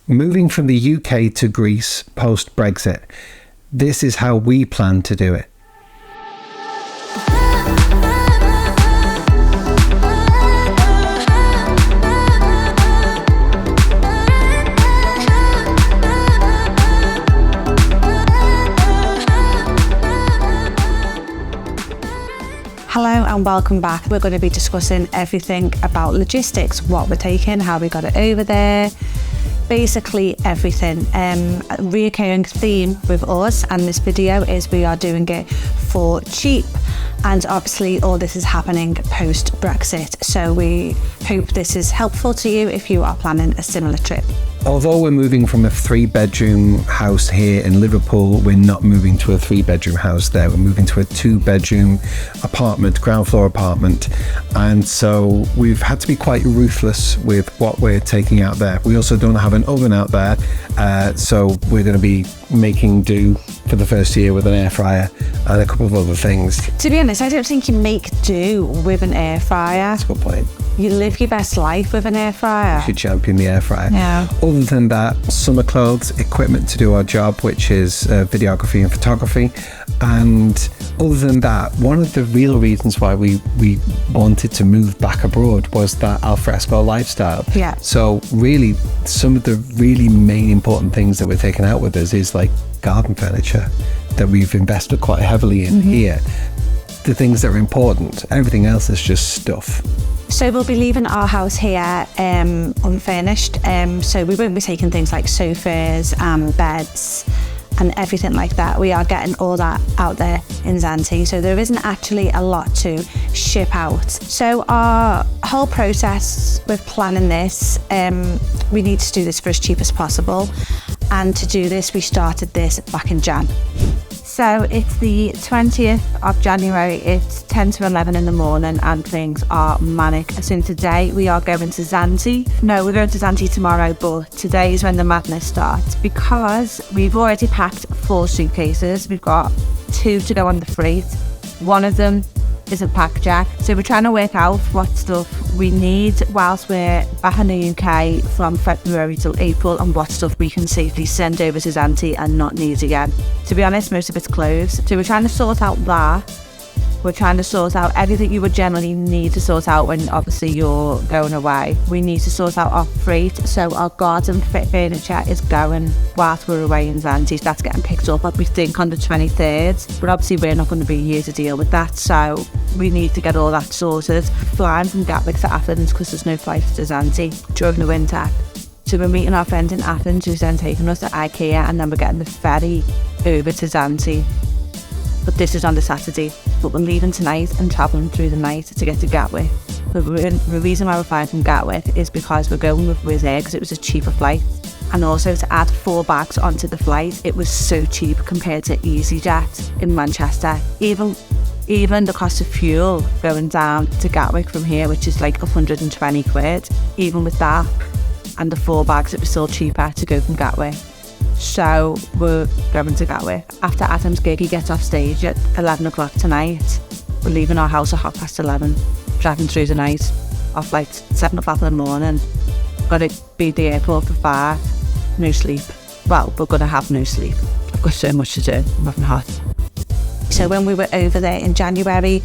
moving from the UK to Greece post-Brexit. This is how we plan to do it. Hello and welcome back. We're going to be discussing everything about logistics, what we're taking, how we got it over there, basically everything. A recurring theme with us and this video is we are doing it for cheap, and obviously all this is happening post Brexit, so we hope this is helpful to you if you are planning a similar trip. Although we're moving from a 3-bedroom house here in Liverpool, we're not moving to a 3-bedroom house there. We're moving to a 2-bedroom apartment, ground floor apartment. And so we've had to be quite ruthless with what we're taking out there. We also don't have an oven out there. So we're going to be making do for the first year with an air fryer and a couple of other things. To be honest, I don't think you make do with an air fryer. That's a good point. You live your best life with an air fryer. You should champion the air fryer. Yeah. Other than that, summer clothes, equipment to do our job, which is videography and photography. And other than that, one of the real reasons why we wanted to move back abroad was that alfresco lifestyle. Yeah. So really, some of the really main important things that we're taking out with us is like garden furniture that we've invested quite heavily in here. The things that are important, everything else is just stuff. So we'll be leaving our house here unfurnished, so we won't be taking things like sofas and beds and everything like that. We are getting all that out there in Zante, so there isn't actually a lot to ship out. So our whole process with planning this, we need to do this for as cheap as possible, and to do this we started this back in Jan. So it's the 20th of January, it's 10 to 11 in the morning and things are manic. So today we are going to Zante. No, we're going to Zante tomorrow, but today is when the madness starts because we've already packed 4 suitcases. We've got 2 to go on the freight. One of them is a pack jack. So we're trying to work out what stuff we need whilst we're back in the UK from February till April, and what stuff we can safely send over to Zante and not need again. To be honest, most of it's clothes. So we're trying to sort out that. We're trying to sort out everything you would generally need to sort out when obviously you're going away. We need to sort out our freight, so our garden furniture is going whilst we're away in Zante. That's getting picked up, we think, on the 23rd. But obviously we're not going to be here to deal with that, so we need to get all that sorted. Flying from Gatwick to Athens because there's no flights to Zante during the winter. So we're meeting our friend in Athens who's then taking us to IKEA, and then we're getting the ferry over to Zante. But this is on the Saturday, but we're leaving tonight and travelling through the night to get to Gatwick. But the reason why we're flying from Gatwick is because we're going with Wizz Air because it was a cheaper flight. And also to add 4 bags onto the flight, it was so cheap compared to EasyJet in Manchester. Even the cost of fuel going down to Gatwick from here, which is like 120 quid, even with that and the 4 bags, it was still cheaper to go from Gatwick. So we're going to Gatwick. After Adam's gig, he gets off stage at 11 o'clock tonight. We're leaving our house at 11:30, driving through the night, off like 7 o'clock in the morning. Got to be at the airport for 5, no sleep. Well, we're going to have no sleep. I've got so much to do, I'm having hot. So when we were over there in January,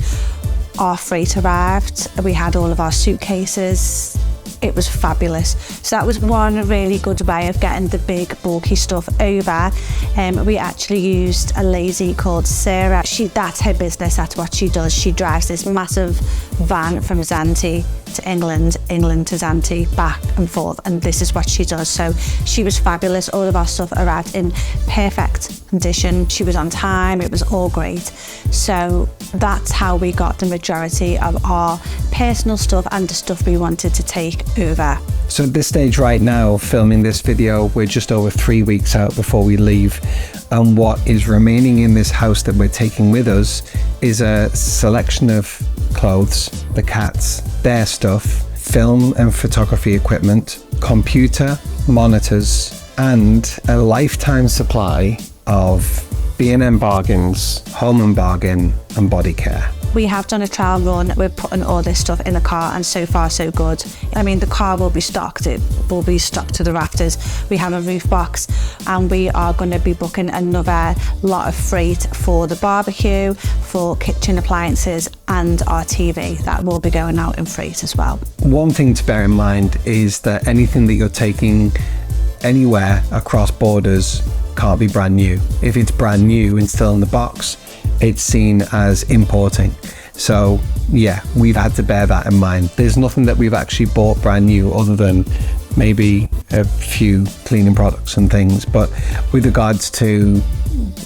our freight arrived. We had all of our suitcases. It was fabulous. So that was one really good way of getting the big bulky stuff over. We actually used a lady called Sarah. That's her business, that's what she does. She drives this massive van from Zante to England to Zante, back and forth, and this is what she does. So she was fabulous. All of our stuff arrived in perfect condition. She was on time, it was all great. So that's how we got the majority of our personal stuff and the stuff we wanted to take over. So at this stage right now, filming this video, we're just over 3 weeks out before we leave, and what is remaining in this house that we're taking with us is a selection of clothes, the cats, their stuff, film and photography equipment, computer, monitors, and a lifetime supply of B&M bargains, home and bargain, and body care. We have done a trial run. We're putting all this stuff in the car, and so far so good. I mean, the car will be stocked. It will be stocked to the rafters. We have a roof box, and we are going to be booking another lot of freight for the barbecue, for kitchen appliances, and our TV. That will be going out in freight as well. One thing to bear in mind is that anything that you're taking anywhere across borders can't be brand new. If it's brand new and still in the box, it's seen as importing. So yeah, we've had to bear that in mind. There's nothing that we've actually bought brand new other than maybe a few cleaning products and things, but with regards to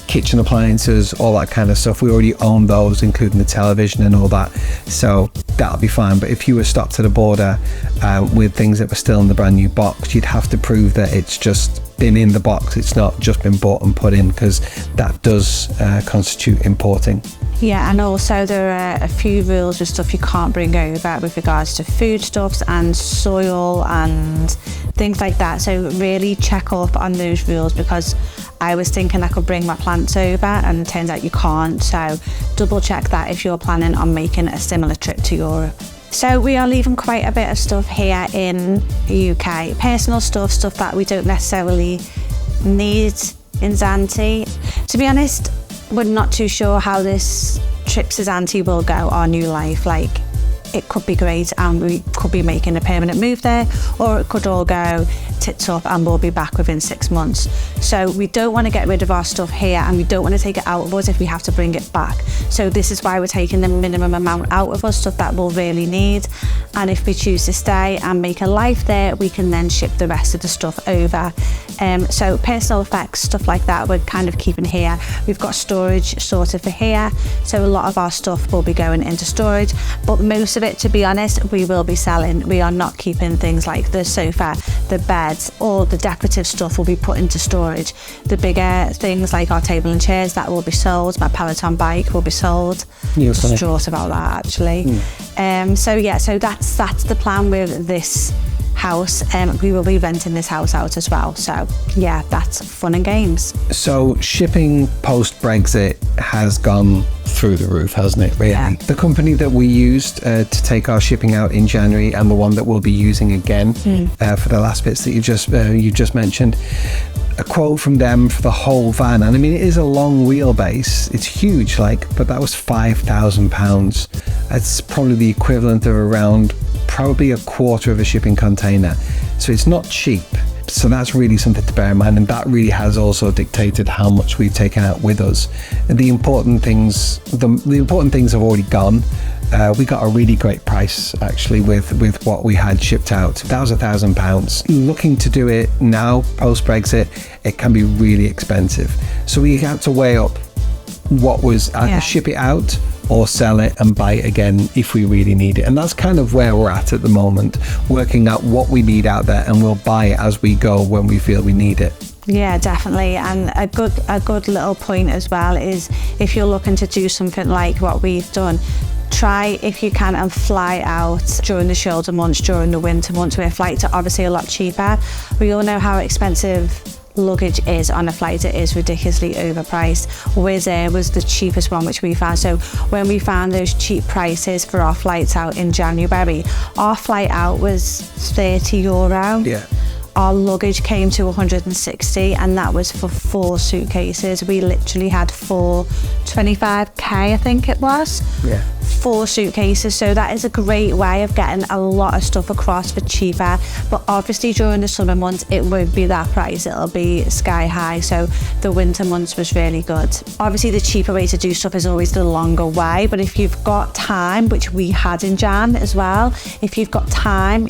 kitchen appliances, all that kind of stuff, we already own those, including the television and all that, so that'll be fine. But if you were stopped at a border with things that were still in the brand new box, you'd have to prove that it's just been in the box, it's not just been bought and put in, because that does constitute importing. Yeah, and also there are a few rules with stuff you can't bring over with regards to foodstuffs and soil and things like that. So really check up on those rules, because I was thinking I could bring my plants over and it turns out you can't. So double check that if you're planning on making a similar trip to Europe. So we are leaving quite a bit of stuff here in the UK. Personal stuff that we don't necessarily need in Zante. To be honest, we're not too sure how this trip to Zante will go, our new life. Like, it could be great and we could be making a permanent move there, or it could all go tits up and we'll be back within 6 months. So we don't want to get rid of our stuff here, and we don't want to take it out of us if we have to bring it back. So this is why we're taking the minimum amount out of us, stuff that we'll really need. And if we choose to stay and make a life there, we can then ship the rest of the stuff over. So personal effects, stuff like that, we're kind of keeping here. We've got storage sorted for here, so a lot of our stuff will be going into storage, but most of it, to be honest, we will be selling. We are not keeping things like the sofa, the beds, all the decorative stuff will be put into storage. The bigger things like our table and chairs, that will be sold. My Peloton bike will be sold. Distraught about that, actually. So yeah, so that's the plan with this house. We will be renting this house out as well, so yeah, that's fun and games. So shipping post Brexit has gone through the roof, hasn't it, really? Yeah. The company that we used to take our shipping out in January, and the one that we'll be using again for the last bits that you just mentioned, a quote from them for the whole van, and I mean, it is a long wheelbase, it's huge, but that was £5,000. That's probably the equivalent of around probably a quarter of a shipping container, so it's not cheap. So that's really something to bear in mind, and that really has also dictated how much we've taken out with us. And the important things have already gone. We got a really great price actually with what we had shipped out. That was £1,000. Looking to do it now post Brexit, it can be really expensive. So we had to weigh up what was either ship it out or sell it and buy it again if we really need it. And that's kind of where we're at the moment, working out what we need out there, and we'll buy it as we go when we feel we need it. Yeah, definitely. And a good little point as well is, if you're looking to do something like what we've done, try if you can and fly out during the shoulder months, during the winter months, where flights are obviously a lot cheaper. We all know how expensive luggage is on a flight. It is ridiculously overpriced. Wizz Air was the cheapest one which we found. So when we found those cheap prices for our flights out in January, our flight out was €30. Yeah. Our luggage came to 160, and that was for 4 suitcases. We literally had 25k, I think it was. Yeah. 4 suitcases, so that is a great way of getting a lot of stuff across for cheaper. But obviously during the summer months it won't be that price, it'll be sky high. So the winter months was really good. Obviously the cheaper way to do stuff is always the longer way, but if you've got time, which we had in Jan as well, if you've got time,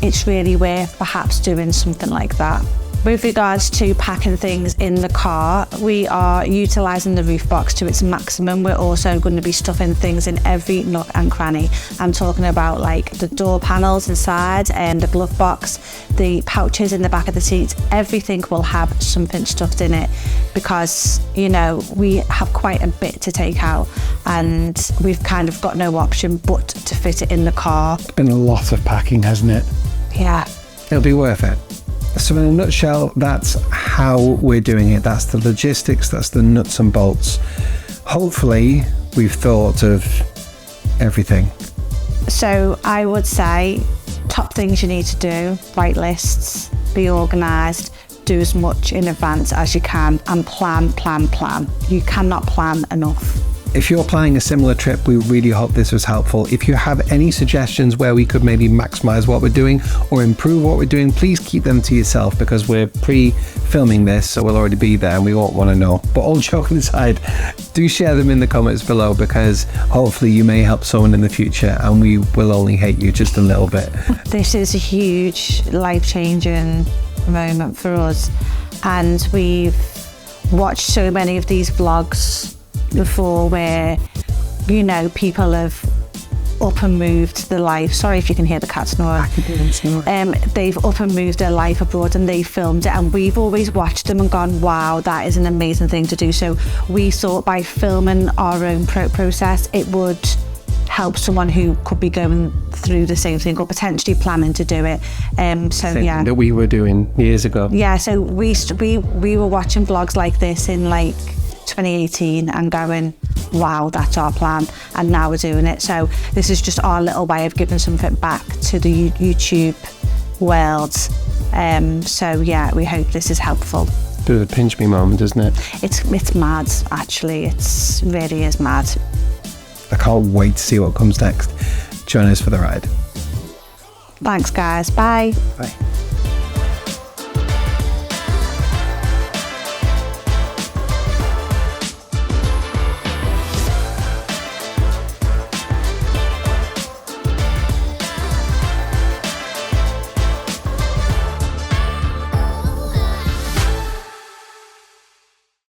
it's really worth perhaps doing something like that. With regards to packing things in the car, we are utilising the roof box to its maximum. We're also going to be stuffing things in every nook and cranny. I'm talking about like the door panels inside and the glove box, the pouches in the back of the seats. Everything will have something stuffed in it, because, you know, we have quite a bit to take out and we've kind of got no option but to fit it in the car. It's been a lot of packing, hasn't it? Yeah. It'll be worth it. So in a nutshell, that's how we're doing it. That's the logistics, that's the nuts and bolts. Hopefully we've thought of everything? So I would say top things you need to do: write lists, be organised, do as much in advance as you can, and plan. You cannot plan enough. If you're planning a similar trip, we really hope this was helpful. If you have any suggestions where we could maybe maximize what we're doing or improve what we're doing, please keep them to yourself, because we're pre-filming this, so we'll already be there and we won't want to know. But all joking aside, do share them in the comments below, because hopefully you may help someone in the future and we will only hate you just a little bit. This is a huge life-changing moment for us, and we've watched so many of these vlogs before where, you know, people have up and moved their life. Sorry if you can hear the cat snoring. They've up and moved their life abroad and they filmed it, and we've always watched them and gone, wow, that is an amazing thing to do. So we thought by filming our own process, it would help someone who could be going through the same thing or potentially planning to do it. Same that we were doing years ago. Yeah, so we were watching vlogs like this in like 2018 and going, wow, that's our plan, and now we're doing it. So this is just our little way of giving something back to the YouTube world. So yeah, we hope this is helpful. Bit of a pinch me moment, isn't it? It's mad, actually. It's really is mad. I can't wait to see what comes next. Join us for the ride. Thanks, guys. Bye. Bye.